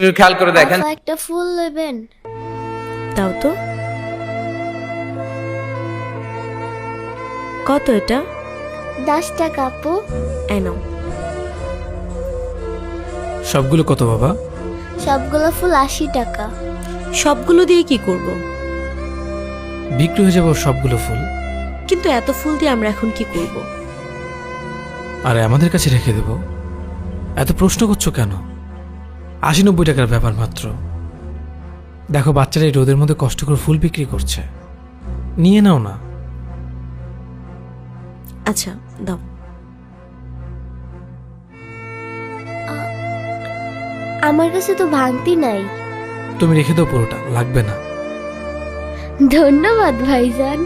একটু খেয়াল করে দেখেন। আপা একটা ফুল নেবেন? দাও তো। কত এটা? 10 টাকা আপু। এনো। সবগুলো কত বাবা? সবগুলো ফুল 80 টাকা। সবগুলো দিয়ে কি করব? বিক্রি হয়ে যাবে ওর সবগুলো ফুল। কিন্তু এত ফুল দিয়ে আমরা এখন কি করব? আরে আমাদের কাছে রেখে দেব। এত প্রশ্ন করছো কেন? 80-90 টাকার ব্যাপার মাত্র। দেখো বাচ্চারা এই রোদের মধ্যে কষ্ট করে ফুল বিক্রি করছে, নিয়ে নাও না। আচ্ছা দাও। আমার কাছে তো ভাঙতি নাই। তুমি রেখে দাও, পুরোটা লাগবে না। ধন্যবাদ ভাইজান।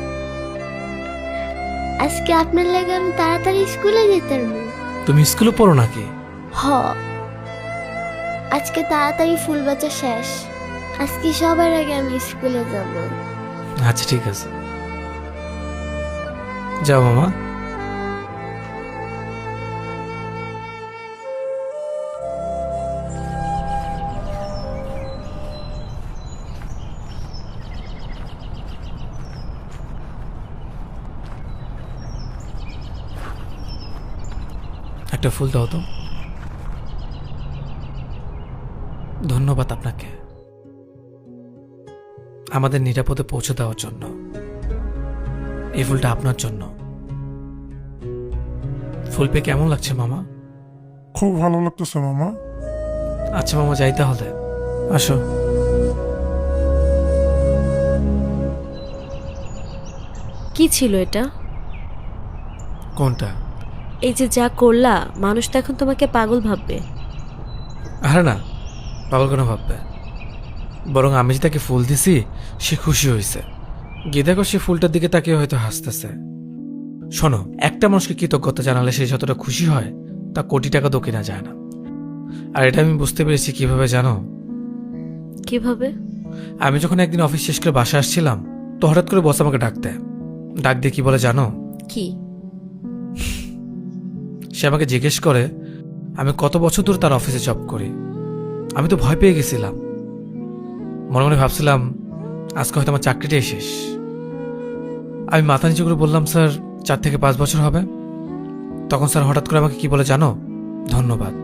আজকে আপনার লাগে আমি তাড়াতাড়ি স্কুলে যেতাম। তুমি স্কুলে পড়ো নাকি? হ, আজকে তাড়াতাড়ি ফুল বেচা শেষ। আজকে সবার আগে আমি স্কুলে যাব। আচ্ছা ঠিক আছে, যাও মামা। একটা ফুল দাও তো। ধন্যবাদ আপনাকে আমাদের নিরাপদে পৌঁছে দেওয়ার জন্য। এই ফুলটা আপনার জন্য। ফুল পেয়ে কেমন লাগছে মামা? খুব ভালো লাগতেছে মামা। আচ্ছা মামা, যাই তাহলে। আসো। কি ছিল এটা? কোনটা? এই যে যা করলা, মানুষ তো এখন তোমাকে পাগল ভাববে। আরে না, পাগল কেন ভাববে? বরং আমি যে তাকে ফুল দিছি সে খুশি হয়েছে। গিয়ে দেখো সে ফুলটার দিকে তাকে হয়তো হাসতেছে। শোনো, একটা মানুষকে কৃতজ্ঞতা জানালে সে যতটা খুশি হয় তা কোটি টাকা তো কেনা যায় না। আর এটা আমি বুঝতে পেরেছি কিভাবে জানো? কিভাবে? আমি যখন একদিন অফিস শেষ করে বাসায় আসছিলাম, তো হঠাৎ করে বস আমাকে ডাক দেয়। ডাক দিয়ে কি বলে জানো? কি? সে আমাকে জিজ্ঞেস করে আমি কত বছর ধরে তার অফিসে জব করি। আমি তো ভয় পেয়ে গেছিলাম। মনে মনে ভাবছিলাম আজকে হয়তো আমার চাকরিটাই শেষ। আমি মাথা নিচু করে বললাম, স্যার 4 থেকে 5 বছর হবে। তখন স্যার হঠাৎ করে আমাকে কি বলে জানো? ধন্যবাদ।